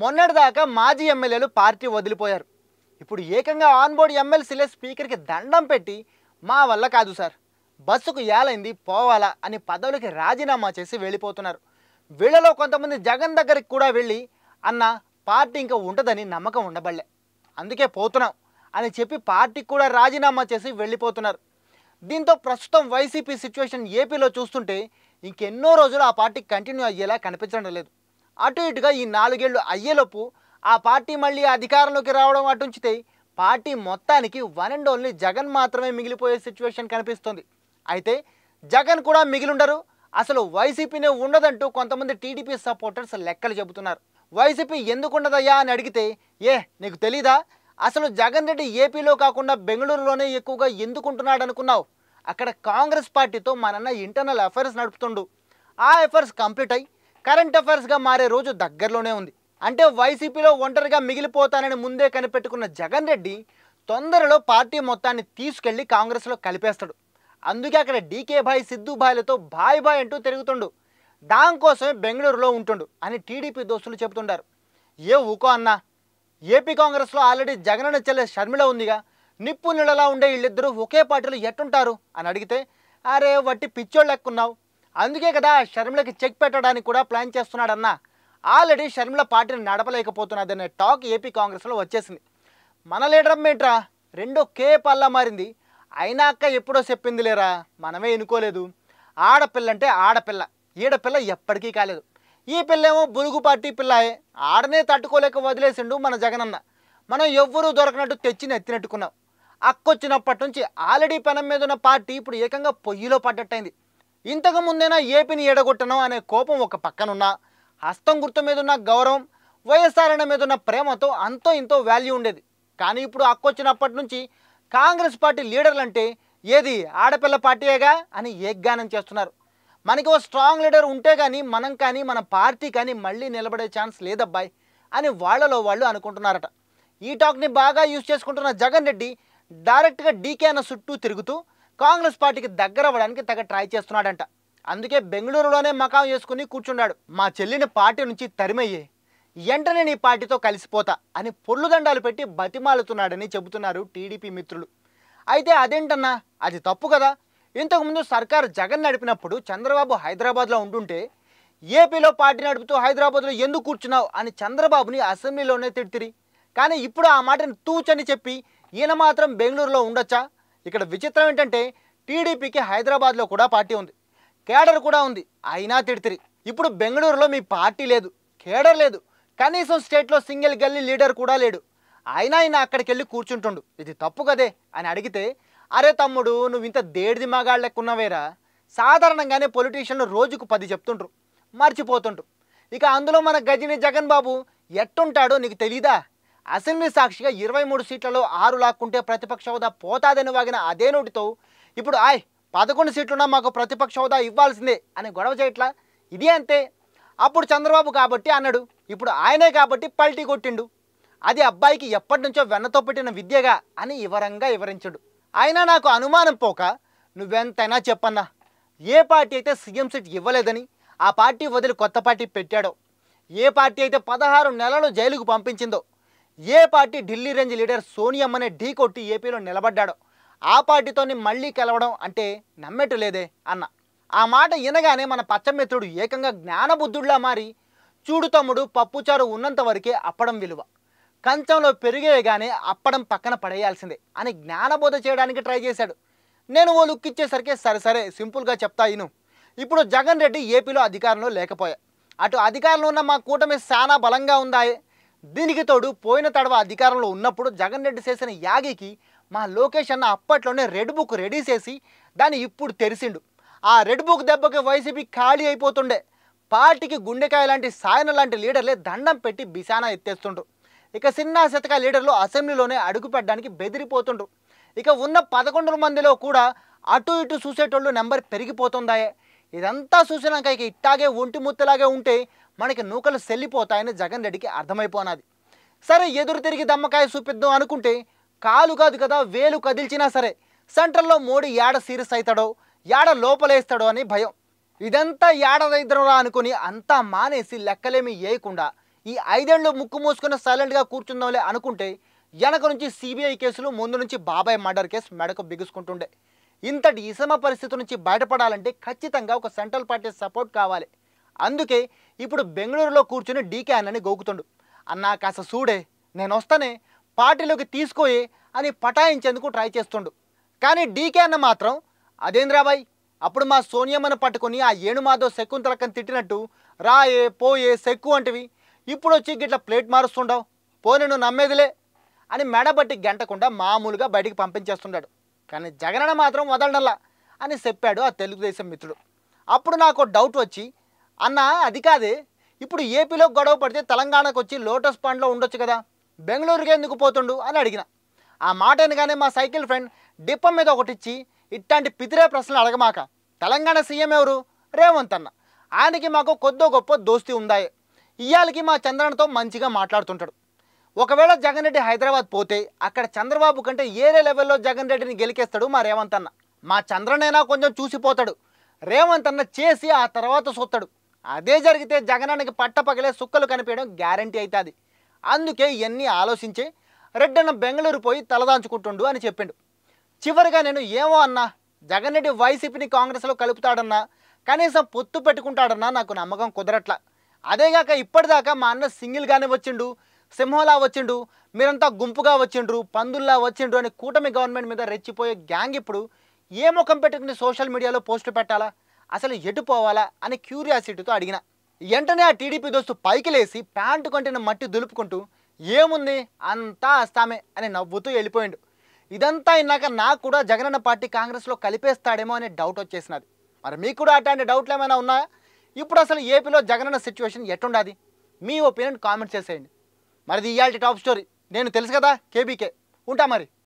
మొన్నటిదాకా మాజీ ఎమ్మెల్యేలు పార్టీ వదిలిపోయారు. ఇప్పుడు ఏకంగా ఆన్బోర్డ్ ఎమ్మెల్సీలే స్పీకర్కి దండం పెట్టి మా వల్ల కాదు సార్, బస్సుకు ఏలైంది పోవాలా అని పదవులకి రాజీనామా చేసి వెళ్ళిపోతున్నారు. వీళ్ళలో కొంతమంది జగన్ దగ్గరికి కూడా వెళ్ళి అన్న పార్టీ ఇంకా ఉంటుందని నమ్మకం ఉండబడలే, అందుకే పోతున్నాం అని చెప్పి పార్టీకి కూడా రాజీనామా చేసి వెళ్ళిపోతున్నారు. దీంతో ప్రస్తుతం వైసీపీ సిచ్యువేషన్ ఏపీలో చూస్తుంటే ఇంకెన్నో రోజులు ఆ పార్టీ కంటిన్యూ అయ్యేలా కనిపించడం లేదు. అటు ఇటుగా ఈ 4 ఏళ్ళు అయ్యేలోపు ఆ పార్టీ మళ్ళీ అధికారంలోకి రావడం అటుంచితే పార్టీ మొత్తానికి వన్ అండ్ ఓన్లీ జగన్ మాత్రమే మిగిలిపోయే సిచ్యువేషన్ కనిపిస్తుంది. అయితే జగన్ కూడా మిగిలుండరు, అసలు వైసీపీనే ఉండదంటూ కొంతమంది టీడీపీ సపోర్టర్స్ లెక్కలు చెబుతున్నారు. వైసీపీ ఎందుకు ఉండదయ్యా అని అడిగితే, నీకు తెలీదా, అసలు జగన్ రెడ్డి ఏపీలో కాకుండా బెంగళూరులోనే ఎక్కువగా ఎందుకుంటున్నాడు అనుకున్నావు? అక్కడ కాంగ్రెస్ పార్టీతో మనన్న ఇంటర్నల్ అఫైర్స్ నడుపుతుండు. ఆ అఫైర్స్ కంప్లీట్ అయ్యి కరెంట్ అఫైర్స్గా మారే రోజు దగ్గరలోనే ఉంది. అంటే వైసీపీలో ఒంటరిగా మిగిలిపోతానని ముందే కనిపెట్టుకున్న జగన్ రెడ్డి తొందరలో పార్టీ మొత్తాన్ని తీసుకెళ్లి కాంగ్రెస్లో కలిపేస్తాడు. అందుకే అక్కడ డీకే భాయ్, సిద్ధు భాయ్లతో బాయ్ బాయ్ అంటూ తిరుగుతుండు. దానికోసమే బెంగళూరులో ఉంటుండు అని టీడీపీ దోస్తులు చెబుతుంటారు. ఊకో అన్నా, ఏపీ కాంగ్రెస్లో ఆల్రెడీ జగనన్న చెల్లె షర్మిల ఉందిగా, నిప్పు నీళ్ళలా ఉండే వీళ్ళిద్దరూ ఒకే పార్టీలో ఎట్టుంటారు అని అడిగితే, అరే వట్టి పిచ్చోళ్ళు ఎక్కున్నావు, అందుకే కదా షర్మిలకి చెక్ పెట్టడానికి కూడా ప్లాన్ చేస్తున్నాడన్నా. ఆల్రెడీ షర్మిల పార్టీని నడపలేకపోతున్నదనే టాక్ ఏపీ కాంగ్రెస్లో వచ్చేసింది. మన లీడర్ మేట్రా రెండో కే పల్లా మారింది. అయినాక ఎప్పుడో చెప్పింది లేరా, మనమే ఎన్నుకోలేదు. ఆడపిల్లంటే ఆడపిల్ల, ఈడపిల్ల ఎప్పటికీ కాలేదు. ఈ పిల్లేమో బులుగు పార్టీ పిల్లాయే, ఆడనే తట్టుకోలేక వదిలేసిండు మన జగనన్న. మనం ఎవ్వరూ దొరకనట్టు తెచ్చి నెత్తినట్టుకున్నాం. అక్కొచ్చినప్పటి నుంచి ఆల్రెడీ పెనం మీద ఉన్న పార్టీ ఇప్పుడు ఏకంగా పొయ్యిలో పడ్డట్టయింది. ఇంతకు ముందేనా ఏపీని ఎడగొట్టను అనే కోపం ఒక పక్కనున్నా, హస్తం గుర్తు మీద ఉన్న గౌరవం, వైఎస్ఆర్ అన్న మీద ఉన్న ప్రేమతో అంతో ఇంతో వాల్యూ ఉండేది. కానీ ఇప్పుడు అక్కొచ్చినప్పటి నుంచి కాంగ్రెస్ పార్టీ లీడర్లంటే ఏది ఆడపిల్ల పార్టీయేగా అని ఏగ్గానం చేస్తున్నారు. మనకి ఓ స్ట్రాంగ్ లీడర్ ఉంటే కానీ మనం కానీ మన పార్టీ కానీ మళ్ళీ నిలబడే ఛాన్స్ లేదబ్బాయి అని వాళ్ళలో వాళ్ళు అనుకుంటున్నారట. ఈ టాక్ని బాగా యూజ్ చేసుకుంటున్న జగన్ రెడ్డి డైరెక్ట్గా డీకే అన్న చుట్టూ తిరుగుతూ కాంగ్రెస్ పార్టీకి దగ్గర అవ్వడానికి తెగ ట్రై చేస్తున్నాడంట. అందుకే బెంగళూరులోనే మకాం చేసుకుని కూర్చున్నాడు. మా చెల్లిని పార్టీ నుంచి తరిమయ్యే, వెంటనే నీ పార్టీతో కలిసిపోతా అని పొర్లుదండాలు పెట్టి బతిమాలుతున్నాడని చెబుతున్నారు టీడీపీ మిత్రులు. అయితే అదేంటన్నా, అది తప్పు కదా. ఇంతకుముందు సర్కారు జగన్ నడిపినప్పుడు చంద్రబాబు హైదరాబాద్లో ఉంటుంటే ఏపీలో పార్టీ నడుపుతూ హైదరాబాద్లో ఎందుకు కూర్చున్నావు అని చంద్రబాబుని అసెంబ్లీలోనే తిడితిరి. కానీ ఇప్పుడు ఆ మాటని తూచని చెప్పి ఈయన మాత్రం బెంగళూరులో ఉండొచ్చా? ఇక్కడ విచిత్రం ఏంటంటే టీడీపీకి హైదరాబాద్లో కూడా పార్టీ ఉంది, కేడర్ కూడా ఉంది, అయినా తిడితిరి. ఇప్పుడు బెంగళూరులో మీ పార్టీ లేదు, కేడర్ లేదు, కనీసం స్టేట్లో సింగిల్ గల్లీ లీడర్ కూడా లేడు, అయినా ఆయన అక్కడికి వెళ్ళి కూర్చుంటుండు. ఇది తప్పు కదే అని అడిగితే, అరే తమ్ముడు నువ్వు ఇంత దేడిది మగాళ్ళు లెక్కున్నవేరా, సాధారణంగానే పొలిటీషియన్లు రోజుకు 10 చెప్తుండ్రు, మర్చిపోతుండ్రు. ఇక అందులో మన గజని జగన్ బాబు ఎట్టుంటాడో నీకు తెలీదా? అసెంబ్లీ సాక్షిగా 23 సీట్లలో 6 లాక్కుంటే ప్రతిపక్ష హోదా పోతాదని వాగిన అదే నోటితో ఇప్పుడు 11 సీట్లున్నా మాకు ప్రతిపక్ష హోదా ఇవ్వాల్సిందే అని గొడవ చేయట్లా. ఇది అంతే. అప్పుడు చంద్రబాబు కాబట్టి అన్నాడు, ఇప్పుడు ఆయనే కాబట్టి పల్టీ కొట్టిండు. అది అబ్బాయికి ఎప్పటి నుంచో వెన్నతో పెట్టిన విద్యగా అని వివరించాడు. అయినా నాకు అనుమానం పోక నువ్వెంతైనా చెప్పన్నా, ఏ పార్టీ అయితే సీఎం సీట్ ఇవ్వలేదని ఆ పార్టీ వదిలి కొత్త పార్టీ పెట్టాడో, ఏ పార్టీ అయితే 16 నెలలు జైలుకు పంపించిందో, ఏ పార్టీ ఢిల్లీ రేంజ్ లీడర్ సోనియమ్మనే ఢీ కొట్టి ఏపీలో నిలబడ్డాడో ఆ పార్టీతోని మళ్ళీ కలవడం అంటే నమ్మేట్టు లేదే అన్న. ఆ మాట వినగానే మన పచ్చమిత్రుడు ఏకంగా జ్ఞానబుద్ధుడిలా మారి, చూడు తమ్ముడు పప్పుచారు ఉన్నంత వరకే అప్పడం విలువ, కంచంలో పెరిగేగానే అప్పడం పక్కన పడేయాల్సిందే అని జ్ఞానబోధ చేయడానికి ట్రై చేశాడు. నేను ఓ లుక్ ఇచ్చేసరికి సరే సింపుల్గా చెప్తా ఇను. ఇప్పుడు జగన్ రెడ్డి ఏపీలో అధికారంలో లేకపోయా, అటు అధికారంలో ఉన్న మా కూటమి చాలా బలంగా ఉందాయే. దీనికి తోడు పోయిన తడవ అధికారంలో ఉన్నప్పుడు జగన్ రెడ్డి చేసిన యాగికి మా లోకేష్ అన్న అప్పట్లోనే రెడ్ బుక్ రెడీ చేసి దాన్ని ఇప్పుడు తెరిసిండు. ఆ రెడ్ బుక్ దెబ్బకి వైసీపీ ఖాళీ అయిపోతుండే. పార్టీకి గుండెకాయ లాంటి సాయన లాంటి లీడర్లే దండం పెట్టి బిసానా ఎత్తేస్తుండ్రు. ఇక చిన్న శతక లీడర్లు అసెంబ్లీలోనే అడుగు పెట్టడానికి బెదిరిపోతుండ్రు. ఇక ఉన్న 11 మందిలో కూడా అటు ఇటు చూసేటోళ్ళు నెంబర్ పెరిగిపోతుందాయే. ఇదంతా చూసినాక ఇక ఇట్టాగే ఒంటి ముత్తలాగే ఉంటే మనకి నూకలు సెల్లిపోతాయని జగన్ రెడ్డికి అర్థమైపోనాది. సరే ఎదురు తిరిగి దమ్మకాయ చూపిద్దాం అనుకుంటే కాలు కాదు కదా వేలు కదిల్చినా సరే సెంట్రల్లో మోడీ ఏడ సీరియస్ అవుతాడో ఏడ లోపలేస్తాడో అని భయం. ఇదంతా ఏడాదైద్రంరా అనుకుని అంతా మానేసి లెక్కలేమి వేయకుండా ఈ 5 ఏళ్ళు ముక్కు మూసుకుని సైలెంట్గా కూర్చుందాంలే అనుకుంటే వెనక నుంచి సిబిఐ కేసులు, ముందు నుంచి బాబాయ్ మర్డర్ కేసు మెడకు బిగుసుకుంటుండే. ఇంతటి ఇసమ పరిస్థితి నుంచి బయటపడాలంటే ఖచ్చితంగా ఒక సెంట్రల్ పార్టీ సపోర్ట్ కావాలి. అందుకే ఇప్పుడు బెంగళూరులో కూర్చుని డీకే అన్నని గోకుతుండు. అన్నా కాస్త చూడే, నేను వస్తానే, పార్టీలోకి తీసుకోయే అని పటాయించేందుకు ట్రై చేస్తుండు. కానీ డీకే అన్న మాత్రం అదేంద్రాబాయ్, అప్పుడు మా సోనియమ్మను పట్టుకొని ఆ ఏణుమాధవ్ శకుంతలక్కని తిట్టినట్టు రాయే పోయే సెక్కు అంటివి, ఇప్పుడు వచ్చి గిట్ల ప్లేట్ మారుస్తుండవు, పోనీ నువ్వు నమ్మేదిలే అని మెడబట్టి గంటకుండా మామూలుగా బయటికి పంపించేస్తున్నాడు. కానీ జగనన్న మాత్రం వదలడల్లా అని చెప్పాడు ఆ తెలుగుదేశం మిత్రుడు. అప్పుడు నాకు డౌట్ వచ్చి, అన్న అది కాదే, ఇప్పుడు ఏపీలో గొడవ పడితే తెలంగాణకు వచ్చి లోటస్ పాండ్లో ఉండొచ్చు కదా, బెంగళూరుకి ఎందుకు పోతుండు అని అడిగిన. ఆ మాట అనగానే మా సైకిల్ ఫ్రెండ్ డిప్పం మీద ఒకటిచ్చి, ఇట్లాంటి పితిరే ప్రశ్నలు అడగమాక, తెలంగాణ సీఎం ఎవరు? రేవంత్ అన్న. ఆయనకి మాకు కొద్దో గొప్ప దోస్తీ ఉందాయే, ఇయ్యాలకి మా చంద్రన్నతో మంచిగా మాట్లాడుతుంటాడు. ఒకవేళ జగన్ రెడ్డి హైదరాబాద్ పోతే అక్కడ చంద్రబాబు కంటే ఏరే లెవెల్లో జగన్ రెడ్డిని గెలికేస్తాడు మా రేవంత్ అన్న. మా చంద్రనైనా కొంచెం చూసిపోతాడు, రేవంత్ అన్న చేసి ఆ తర్వాత సొత్తాడు. అదే జరిగితే జగనానికి పట్టపగలే సుక్కలు కనిపించడం గ్యారంటీ అవుతుంది. అందుకే ఇవన్నీ ఆలోచించి రెడ్డన్న బెంగళూరు పోయి తలదాంచుకుంటుండు అని చెప్పిండు. చివరిగా నేను ఏమో అన్నా, జగన్ రెడ్డి వైసీపీని కాంగ్రెస్లో కలుపుతాడన్నా, కనీసం పొత్తు పెట్టుకుంటాడన్నా నాకు నమ్మకం కుదరట్లా. అదేగాక ఇప్పటిదాకా మా అన్న సింగిల్గానే వచ్చిండు, సింహంలా వచ్చిండు, మీరంతా గుంపుగా వచ్చిండ్రు, పందుల్లా వచ్చిండ్రు అని కూటమి గవర్నమెంట్ మీద రెచ్చిపోయే గ్యాంగ్ ఇప్పుడు ఏ ముఖం పెట్టుకుని సోషల్ మీడియాలో పోస్టు పెట్టాలా, అసలు ఎటు పోవాలా అని క్యూరియాసిటీతో అడిగిన. వెంటనే ఆ టీడీపీ దోస్తు పైకి లేసి ప్యాంటు కొంటిన మట్టి దులుపుకుంటూ ఏముంది అంతా అస్తామే అని నవ్వుతూ వెళ్ళిపోయిండు. ఇదంతా అయినాక నాకు కూడా జగనన్న పార్టీ కాంగ్రెస్లో కలిపేస్తాడేమో అనే డౌట్ వచ్చేసినది. మరి మీకు కూడా అట్లాంటి డౌట్లు ఏమైనా ఉన్నాయా? ఇప్పుడు అసలు ఏపీలో జగనన్న సిచ్యువేషన్ ఎట్టుండాది? మీ ఒపీనియన్ కామెంట్ చేసేయండి. మరిది ఇయాల్టి టాప్ స్టోరీ. నేను తెలుసు కదా, కేబీకే ఉంటా మరి.